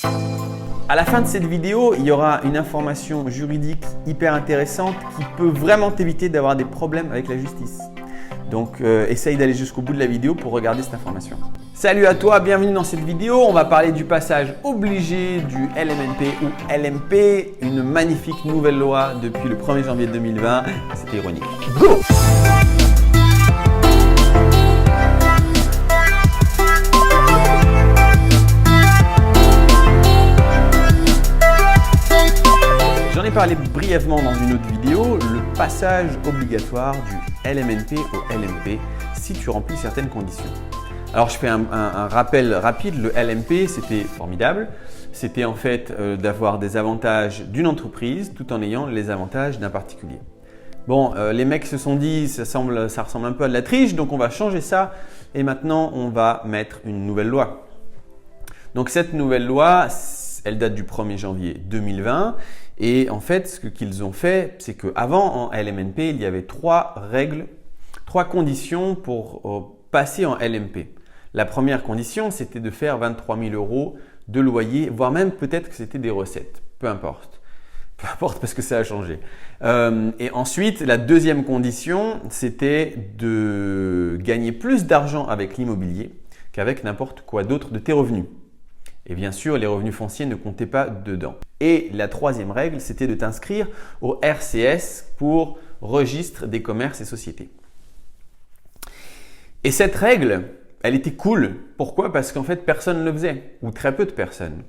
À la fin de cette vidéo, il y aura une information juridique hyper intéressante qui peut vraiment t'éviter d'avoir des problèmes avec la justice. Donc, essaye d'aller jusqu'au bout de la vidéo pour regarder cette information. Salut à toi, bienvenue dans cette vidéo. On va parler du passage obligé du LMNP ou LMP, une magnifique nouvelle loi depuis le 1er janvier 2020. C'était ironique. Go! J'en ai parlé brièvement dans une autre vidéo, le passage obligatoire du LMNP au LMP si tu remplis certaines conditions. Alors je fais un rappel rapide, le LMP c'était formidable, c'était en fait d'avoir des avantages d'une entreprise tout en ayant les avantages d'un particulier. Bon, les mecs se sont dit ça ressemble un peu à de la triche, donc on va changer ça et maintenant on va mettre une nouvelle loi. Donc cette nouvelle loi, elle date du 1er janvier 2020 et en fait ce qu'ils ont fait, c'est qu'avant en LMNP, il y avait trois conditions pour passer en LMP. La première condition, c'était de faire 23 000 € de loyer, voire même peut-être que c'était des recettes, peu importe. Peu importe parce que ça a changé. Et ensuite, la deuxième condition, c'était de gagner plus d'argent avec l'immobilier qu'avec n'importe quoi d'autre de tes revenus. Et bien sûr, les revenus fonciers ne comptaient pas dedans. Et la troisième règle, c'était de t'inscrire au RCS pour Registre des commerces et sociétés. Et cette règle, elle était cool. Pourquoi? Parce qu'en fait, personne ne le faisait, ou très peu de personnes.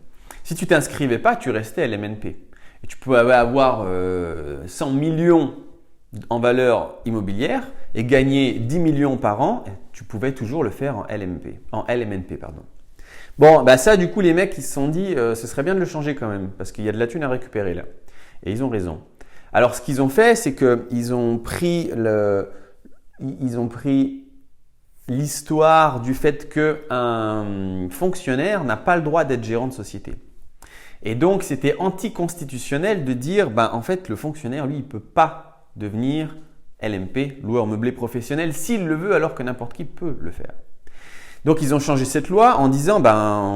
Si tu ne t'inscrivais pas, tu restais LMNP. Et tu pouvais avoir 100 millions en valeur immobilière et gagner 10 millions par an. Tu pouvais toujours le faire en LMNP. Bon, bah ça, du coup, les mecs, ils se sont dit, ce serait bien de le changer quand même, parce qu'il y a de la thune à récupérer là. Et ils ont raison. Alors, ce qu'ils ont fait, c'est qu'ils ont pris l'histoire du fait qu'un fonctionnaire n'a pas le droit d'être gérant de société. Et donc, c'était anticonstitutionnel de dire, en fait, le fonctionnaire, lui, il ne peut pas devenir LMP, loueur meublé professionnel, s'il le veut, alors que n'importe qui peut le faire. Donc, ils ont changé cette loi en disant,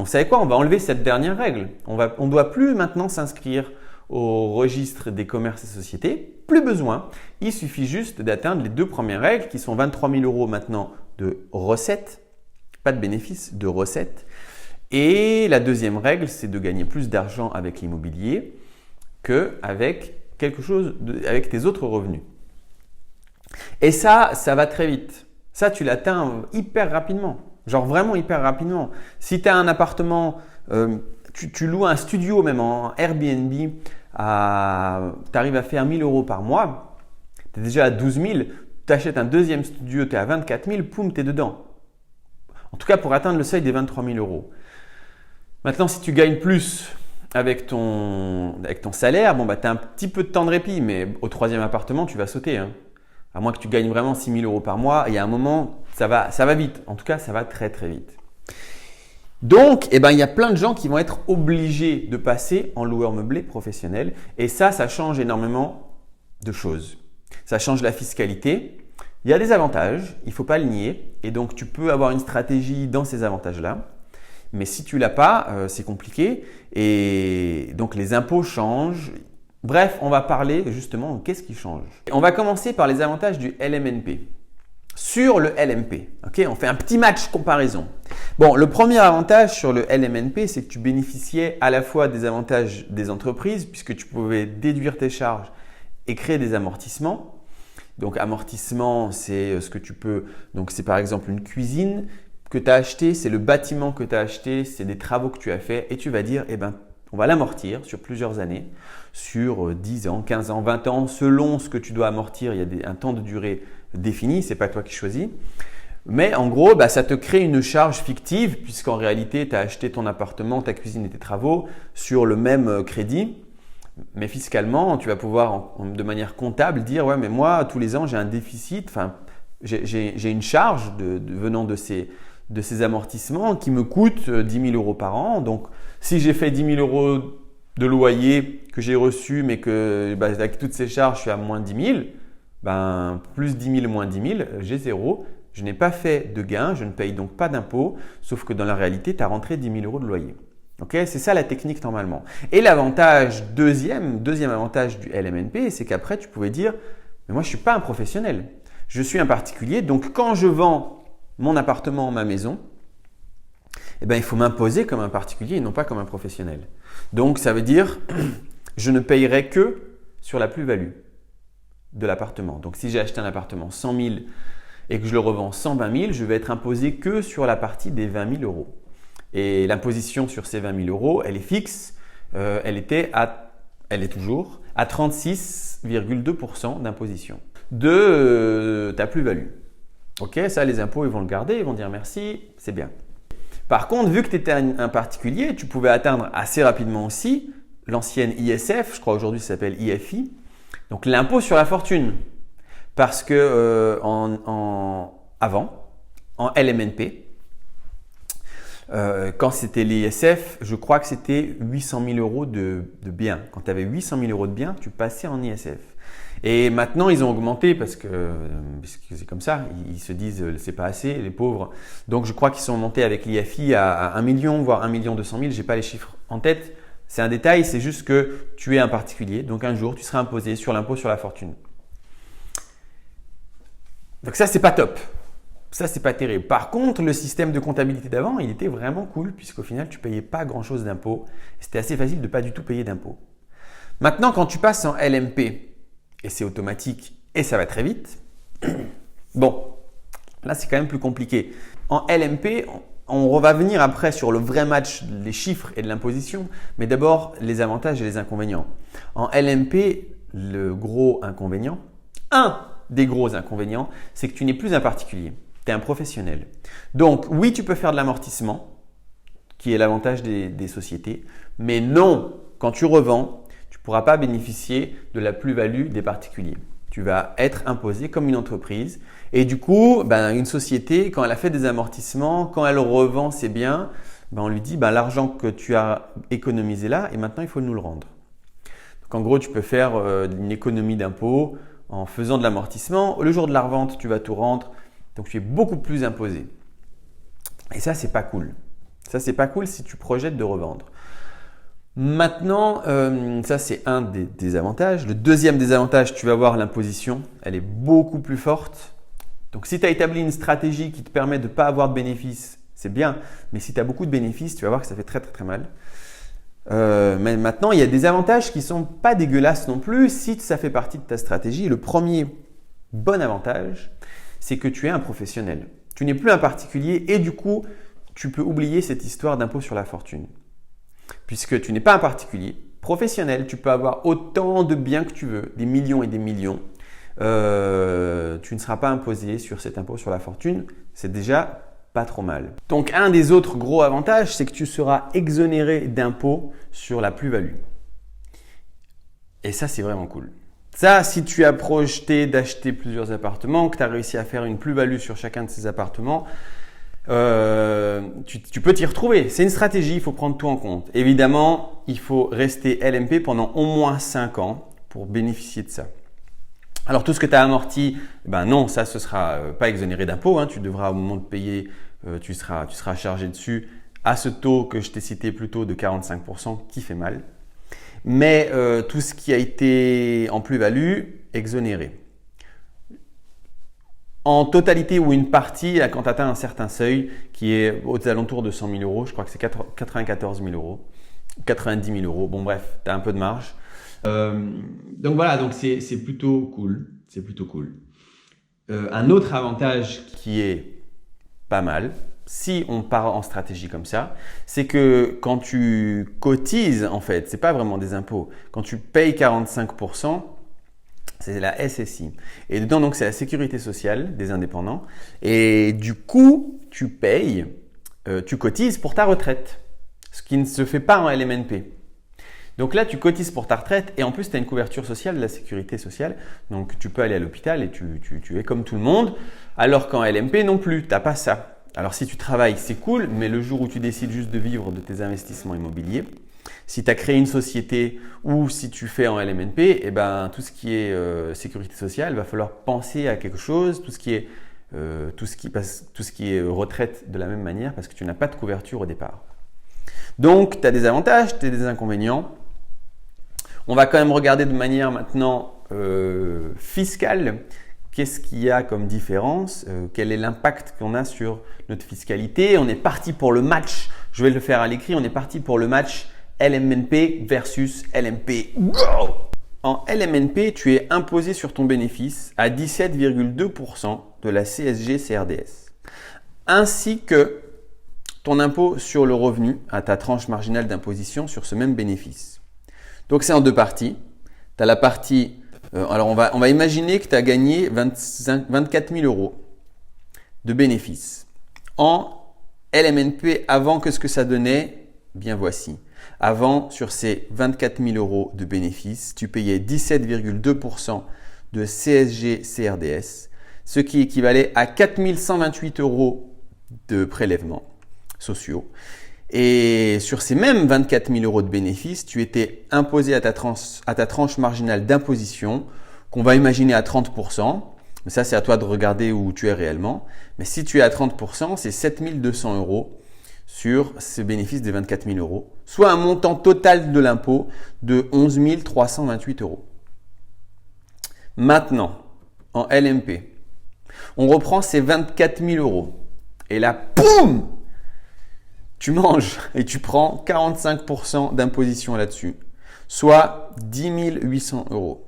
vous savez quoi, on va enlever cette dernière règle. On ne doit plus maintenant s'inscrire au registre des commerces et sociétés. Plus besoin. Il suffit juste d'atteindre les deux premières règles qui sont 23 000 € maintenant de recettes, pas de bénéfices, de recettes. Et la deuxième règle, c'est de gagner plus d'argent avec l'immobilier qu'avec avec tes autres revenus. Et ça va très vite. Ça, tu l'atteins hyper rapidement. Genre vraiment hyper rapidement. Si tu as un appartement, tu loues un studio même en Airbnb, tu arrives à faire 1 000 € par mois, tu es déjà à 12 000, tu achètes un deuxième studio, tu es à 24 000, poum, tu es dedans. En tout cas, pour atteindre le seuil des 23 000 €. Maintenant, si tu gagnes plus avec ton salaire, tu as un petit peu de temps de répit, mais au troisième appartement, tu vas sauter. À moins que tu gagnes vraiment 6 000 € par mois, il y a un moment, ça va vite. En tout cas, ça va très très vite. Donc, il y a plein de gens qui vont être obligés de passer en loueur meublé professionnel. Et ça change énormément de choses. Ça change la fiscalité. Il y a des avantages, il ne faut pas le nier. Et donc, tu peux avoir une stratégie dans ces avantages-là. Mais si tu ne l'as pas, c'est compliqué. Et donc, les impôts changent. Bref, on va parler justement de qu'est-ce qui change. On va commencer par les avantages du LMNP. Sur le LMP, on fait un petit match comparaison. Bon, le premier avantage sur le LMNP, c'est que tu bénéficiais à la fois des avantages des entreprises puisque tu pouvais déduire tes charges et créer des amortissements. Donc, amortissement, c'est ce que tu peux… Donc, c'est par exemple une cuisine que tu as achetée, c'est le bâtiment que tu as acheté, c'est des travaux que tu as fait et tu vas dire, on va l'amortir sur plusieurs années, sur 10 ans, 15 ans, 20 ans, selon ce que tu dois amortir, il y a un temps de durée défini, ce n'est pas toi qui choisis. Mais en gros, ça te crée une charge fictive puisqu'en réalité, tu as acheté ton appartement, ta cuisine et tes travaux sur le même crédit. Mais fiscalement, tu vas pouvoir de manière comptable dire « ouais, mais moi, tous les ans, j'ai un déficit, j'ai une charge venant de ces amortissements qui me coûte 10 000 € par an. Donc, si j'ai fait 10 000 € de loyer que j'ai reçu, mais que avec toutes ces charges, je suis à moins 10 000, plus 10 000 moins 10 000, j'ai zéro. Je n'ai pas fait de gain, je ne paye donc pas d'impôt, sauf que dans la réalité, tu as rentré 10 000 € de loyer. Okay, c'est ça la technique normalement. Et l'avantage, deuxième avantage du LMNP, c'est qu'après, tu pouvais dire, mais moi, je ne suis pas un professionnel. Je suis un particulier, donc quand je vends mon appartement, ma maison, eh ben, il faut m'imposer comme un particulier et non pas comme un professionnel. Donc, ça veut dire, je ne payerai que sur la plus-value de l'appartement. Donc, si j'ai acheté un appartement 100 000 et que je le revends 120 000, je vais être imposé que sur la partie des 20 000 euros. Et l'imposition sur ces 20 000 euros, elle est fixe. Elle est toujours à 36,2% d'imposition de ta plus-value. Ok, ça, les impôts, ils vont le garder, ils vont dire merci, c'est bien. Par contre, vu que tu étais un particulier, tu pouvais atteindre assez rapidement aussi l'ancienne ISF, je crois aujourd'hui ça s'appelle IFI, donc l'impôt sur la fortune. Parce que avant, en LMNP, quand c'était l'ISF, je crois que c'était 800 000 euros de biens. Quand tu avais 800 000 euros de biens, tu passais en ISF. Et maintenant, ils ont augmenté parce que c'est comme ça. Ils se disent c'est pas assez, les pauvres. Donc, je crois qu'ils sont montés avec l'IFI à 1 million, voire 1 200 000. Je n'ai pas les chiffres en tête. C'est un détail, c'est juste que tu es un particulier. Donc, un jour, tu seras imposé sur l'impôt sur la fortune. Donc, ça, c'est pas top. Ça, c'est pas terrible. Par contre, le système de comptabilité d'avant, il était vraiment cool puisqu'au final, tu payais pas grand-chose d'impôts. C'était assez facile de pas du tout payer d'impôts. Maintenant, quand tu passes en LMP, et c'est automatique et ça va très vite, bon, là, c'est quand même plus compliqué. En LMP, on va venir après sur le vrai match, les chiffres et de l'imposition, mais d'abord, les avantages et les inconvénients. En LMP, le gros inconvénient, un des gros inconvénients, c'est que tu n'es plus un particulier. Tu es un professionnel. Donc, oui, tu peux faire de l'amortissement, qui est l'avantage des sociétés, mais non, quand tu revends, tu ne pourras pas bénéficier de la plus-value des particuliers. Tu vas être imposé comme une entreprise. Et du coup, une société, quand elle a fait des amortissements, quand elle revend ses biens, on lui dit l'argent que tu as économisé là, et maintenant, il faut nous le rendre. Donc, en gros, tu peux faire une économie d'impôt en faisant de l'amortissement. Le jour de la revente, tu vas tout rendre. Donc, tu es beaucoup plus imposé. Et ça, c'est pas cool. Ça, c'est pas cool si tu projettes de revendre. Maintenant, ça, c'est un des désavantages. Le deuxième désavantage, tu vas voir l'imposition. Elle est beaucoup plus forte. Donc, si tu as établi une stratégie qui te permet de ne pas avoir de bénéfices, c'est bien. Mais si tu as beaucoup de bénéfices, tu vas voir que ça fait très, très, très mal. Mais maintenant, il y a des avantages qui ne sont pas dégueulasses non plus si ça fait partie de ta stratégie. Le premier bon avantage, c'est que tu es un professionnel. Tu n'es plus un particulier et du coup, tu peux oublier cette histoire d'impôt sur la fortune. Puisque tu n'es pas un particulier, professionnel, tu peux avoir autant de biens que tu veux, des millions et des millions. Tu ne seras pas imposé sur cet impôt sur la fortune. C'est déjà pas trop mal. Donc, un des autres gros avantages, c'est que tu seras exonéré d'impôts sur la plus-value. Et ça, c'est vraiment cool. Ça, si tu as projeté d'acheter plusieurs appartements, que tu as réussi à faire une plus-value sur chacun de ces appartements, tu peux t'y retrouver. C'est une stratégie, il faut prendre tout en compte. Évidemment, il faut rester LMP pendant au moins 5 ans pour bénéficier de ça. Alors, tout ce que tu as amorti, non, ça, ce sera pas exonéré d'impôts. Tu devras au moment de payer, tu seras chargé dessus à ce taux que je t'ai cité plus tôt de 45% qui fait mal. Mais tout ce qui a été en plus-value, exonéré. En totalité ou une partie, quand tu atteins un certain seuil qui est aux alentours de 100 000 euros, je crois que c'est 94 000 euros, 90 000 euros, bon bref, tu as un peu de marge. Donc voilà, donc c'est plutôt cool. C'est plutôt cool. Un autre avantage qui est pas mal, si on part en stratégie comme ça, c'est que quand tu cotises, en fait, c'est pas vraiment des impôts. Quand tu payes 45%, c'est la SSI. Et dedans, donc, c'est la sécurité sociale des indépendants. Et du coup, tu cotises pour ta retraite, ce qui ne se fait pas en LMNP. Donc là, tu cotises pour ta retraite et en plus, tu as une couverture sociale de la sécurité sociale. Donc, tu peux aller à l'hôpital et tu es comme tout le monde. Alors qu'en LMP, non plus, tu n'as pas ça. Alors, si tu travailles, c'est cool, mais le jour où tu décides juste de vivre de tes investissements immobiliers, si tu as créé une société ou si tu fais en LMNP, tout ce qui est sécurité sociale, il va falloir penser à quelque chose, tout ce qui est retraite de la même manière parce que tu n'as pas de couverture au départ. Donc, tu as des avantages, tu as des inconvénients. On va quand même regarder de manière maintenant fiscale. Qu'est-ce qu'il y a comme différence? Quel est l'impact qu'on a sur notre fiscalité? On est parti pour le match. Je vais le faire à l'écrit. On est parti pour le match LMNP versus LMP. Go! En LMNP, tu es imposé sur ton bénéfice à 17,2% de la CSG-CRDS, ainsi que ton impôt sur le revenu à ta tranche marginale d'imposition sur ce même bénéfice. Donc, c'est en deux parties. Tu as la partie, alors on va imaginer que tu as gagné 24 000 euros de bénéfices. En LMNP, avant, que ce que ça donnait, bien voici. Avant, sur ces 24 000 euros de bénéfices, tu payais 17,2% de CSG-CRDS, ce qui équivalait à 4 128 euros de prélèvements sociaux. Et sur ces mêmes 24 000 euros de bénéfices, tu étais imposé à ta tranche marginale d'imposition, qu'on va imaginer à 30%. Mais ça, c'est à toi de regarder où tu es réellement. Mais si tu es à 30%, c'est 7 200 euros sur ce bénéfice des 24 000 euros, soit un montant total de l'impôt de 11 328 euros. Maintenant, en LMP, on reprend ces 24 000 euros. Et là, boum, tu manges et tu prends 45% d'imposition là-dessus, soit 10 800 euros.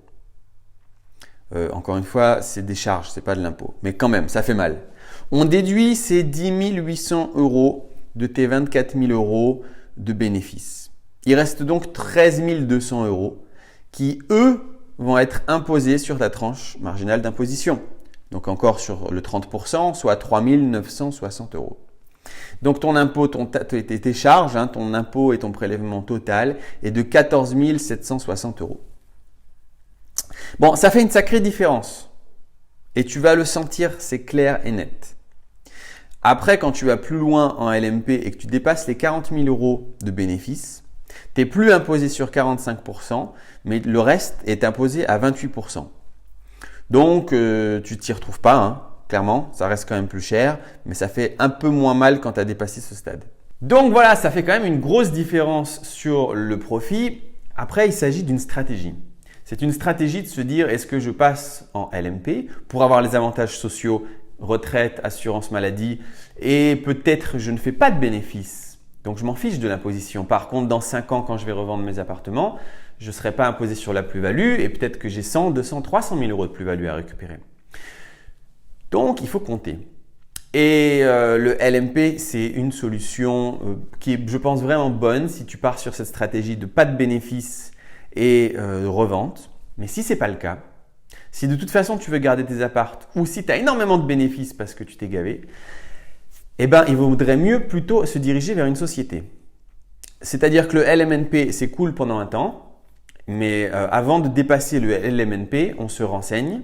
Encore une fois, c'est des charges, c'est pas de l'impôt. Mais quand même, ça fait mal. On déduit ces 10 800 euros de tes 24 000 euros de bénéfices. Il reste donc 13 200 euros qui, eux, vont être imposés sur ta tranche marginale d'imposition. Donc encore sur le 30%, soit 3 960 euros. Donc ton impôt, tes charges, ton impôt et ton prélèvement total est de 14 760 euros. Bon, ça fait une sacrée différence. Et tu vas le sentir, c'est clair et net. Après, quand tu vas plus loin en LMP et que tu dépasses les 40 000 euros de bénéfices, tu n'es plus imposé sur 45%, mais le reste est imposé à 28%. Donc, tu ne t'y retrouves pas, clairement, ça reste quand même plus cher, mais ça fait un peu moins mal quand tu as dépassé ce stade. Donc voilà, ça fait quand même une grosse différence sur le profit. Après, il s'agit d'une stratégie. C'est une stratégie de se dire, est-ce que je passe en LMP pour avoir les avantages sociaux, retraite, assurance maladie, et peut-être je ne fais pas de bénéfices. Donc je m'en fiche de l'imposition. Par contre, dans 5 ans, quand je vais revendre mes appartements, je ne serai pas imposé sur la plus-value et peut-être que j'ai 100, 200, 300 000 euros de plus-value à récupérer. Donc, il faut compter. Et le LMP, c'est une solution qui est, je pense, vraiment bonne si tu pars sur cette stratégie de pas de bénéfices et de revente. Mais si ce n'est pas le cas, si de toute façon tu veux garder tes apparts ou si tu as énormément de bénéfices parce que tu t'es gavé, eh ben, il vaudrait mieux plutôt se diriger vers une société. C'est-à-dire que le LMNP, c'est cool pendant un temps, mais avant de dépasser le LMNP, on se renseigne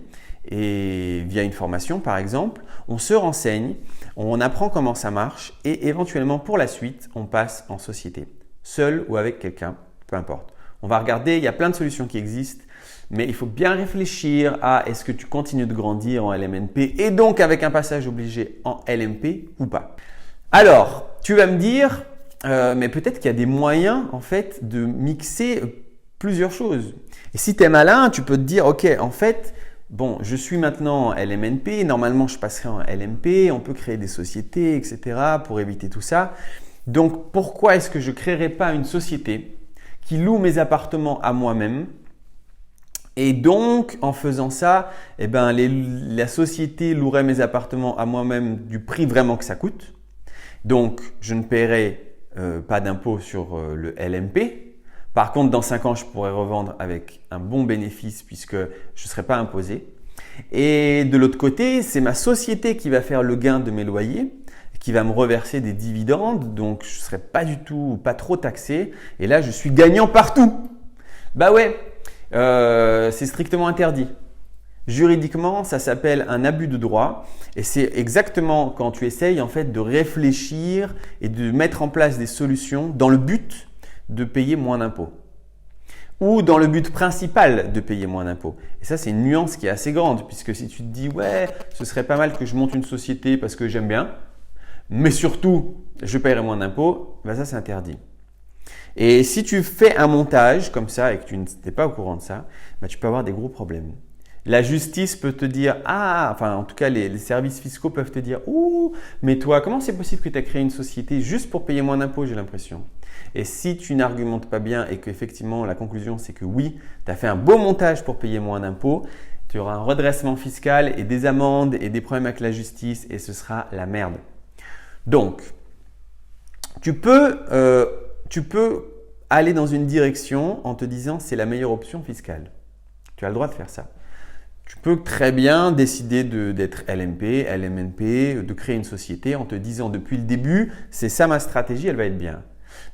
et via une formation par exemple, on se renseigne, on apprend comment ça marche et éventuellement pour la suite, on passe en société, seul ou avec quelqu'un, peu importe. On va regarder, il y a plein de solutions qui existent, mais il faut bien réfléchir à est-ce que tu continues de grandir en LMNP et donc avec un passage obligé en LMP ou pas. Alors, tu vas me dire, mais peut-être qu'il y a des moyens en fait de mixer plusieurs choses. Et si tu es malin, tu peux te dire, ok, en fait, bon, je suis maintenant en LMNP, normalement je passerai en LMP, on peut créer des sociétés, etc. pour éviter tout ça. Donc, pourquoi est-ce que je ne créerai pas une société qui loue mes appartements à moi-même? Et donc, en faisant ça, eh ben, la société louerait mes appartements à moi-même du prix vraiment que ça coûte. Donc, je ne paierai pas d'impôt sur le LMP. Par contre, dans 5 ans, je pourrais revendre avec un bon bénéfice puisque je ne serai pas imposé. Et de l'autre côté, c'est ma société qui va faire le gain de mes loyers, qui va me reverser des dividendes. Donc, je ne serai pas trop taxé. Et là, je suis gagnant partout. Bah ouais, c'est strictement interdit. Juridiquement, ça s'appelle un abus de droit et c'est exactement quand tu essayes en fait de réfléchir et de mettre en place des solutions dans le but de payer moins d'impôts ou dans le but principal de payer moins d'impôts. Et ça, c'est une nuance qui est assez grande puisque si tu te dis « ouais, ce serait pas mal que je monte une société parce que j'aime bien », mais surtout, je paierai moins d'impôts, ben ça c'est interdit. Et si tu fais un montage comme ça et que tu n'es pas au courant de ça, ben tu peux avoir des gros problèmes. La justice peut te dire, enfin en tout cas les services fiscaux peuvent te dire, ouh, mais toi, comment c'est possible que tu as créé une société juste pour payer moins d'impôts, j'ai l'impression. Et si tu n'argumentes pas bien et qu'effectivement la conclusion c'est que oui, tu as fait un beau montage pour payer moins d'impôts, tu auras un redressement fiscal et des amendes et des problèmes avec la justice et ce sera la merde. Donc, tu peux aller dans une direction en te disant c'est la meilleure option fiscale. Tu as le droit de faire ça. Tu peux très bien décider d'être LMP, LMNP, de créer une société en te disant depuis le début, c'est ça ma stratégie, elle va être bien.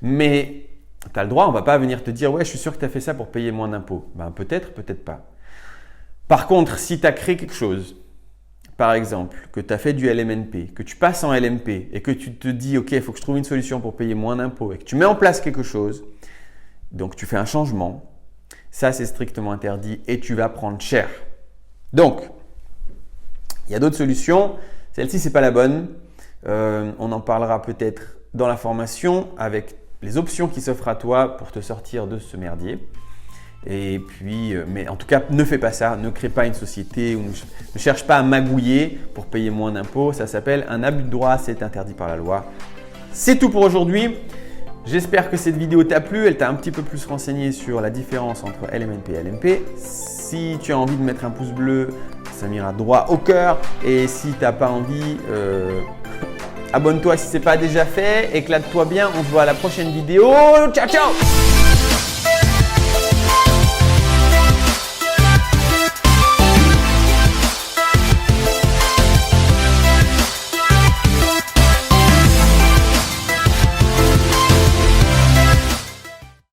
Mais tu as le droit, on ne va pas venir te dire ouais, je suis sûr que tu as fait ça pour payer moins d'impôts. Ben, peut-être, peut-être pas. Par contre, si tu as créé quelque chose, par exemple, que tu as fait du LMNP, que tu passes en LMP et que tu te dis ok, il faut que je trouve une solution pour payer moins d'impôts et que tu mets en place quelque chose, donc tu fais un changement, ça c'est strictement interdit et tu vas prendre cher. Donc, il y a d'autres solutions. Celle-ci, ce n'est pas la bonne. On en parlera peut-être dans la formation avec les options qui s'offrent à toi pour te sortir de ce merdier. Et puis, mais en tout cas, ne fais pas ça. Ne crée pas une société ou ne cherche pas à magouiller pour payer moins d'impôts. Ça s'appelle un abus de droit. C'est interdit par la loi. C'est tout pour aujourd'hui. J'espère que cette vidéo t'a plu. Elle t'a un petit peu plus renseigné sur la différence entre LMNP et LMP. Si tu as envie de mettre un pouce bleu, ça m'ira droit au cœur. Et si tu n'as pas envie, abonne-toi si ce n'est pas déjà fait. Éclate-toi bien. On se voit à la prochaine vidéo. Ciao, ciao!